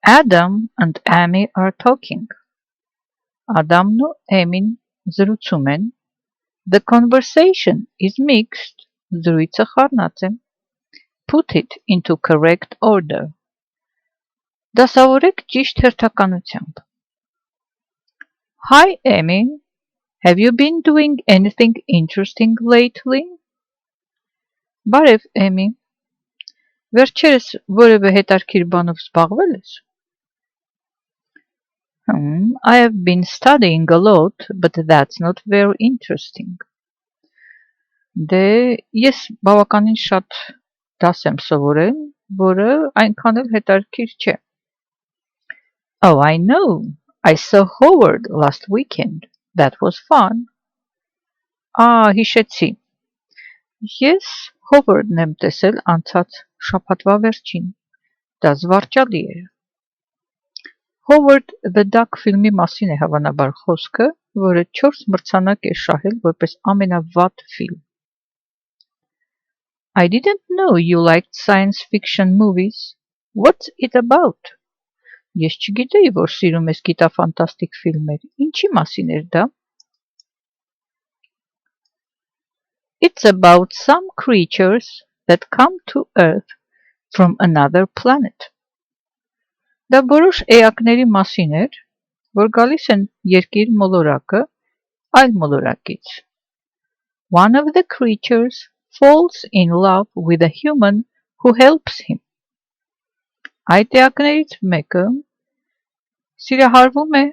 Adam and Amy are talking. Adamն ու Էմին զրուցում են. The conversation is mixed. Զրույցը խառնած է. Put it into correct order. Դասավորեք ճիշտ հերթականությամբ. Hi Amy, have you been doing anything interesting lately? Բարև Էմի, վերջերս որևէ հետարքիր բանով զբաղվել ես? I have been studying a lot, but that's not very interesting. Դե ես բավականին շատ դաս եմ սովորել, որը այնքան էլ հետարքիր չէ. Oh, I know. I saw Howard last weekend. That was fun. Հիշեցի. Ես Howard-ն եմ տեսել անցած շաբաթվա վերջին. Դա զվարճալի էր. Howard the Duck ֆիլմի մասին է հավանաբար խոսքը, որը 4 մրցանակ է շահել որպես ամենավատ ֆիլմ. I didn't know you liked science fiction movies. What's it about? Ես չգիտեի, որ սիրում ես գիտաֆանտաստիկ ֆիլմեր. Ինչի մասին էր դա? It's about some creatures that come to Earth from another planet. Դա որոշ էակների մասին էր, որ գալիս են երկիր մոլորակը այլ մոլորակից. One of the creatures falls in love with a human who helps him. Այդ էակներից մեկը սիրահարվում է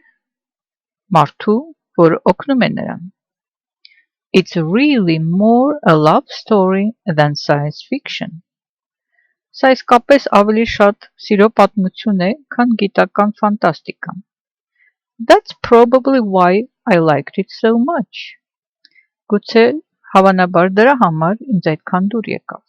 մարդու, որ օգնում է նրան. It's really more a love story than science fiction. Սա իսկապես ավելի շատ սիրո պատմություն է, քան գիտական ֆանտաստիկան. That's probably why I liked it so much. Գուցե հավանաբար դրա համար ինձ այդքան դուր եկավ.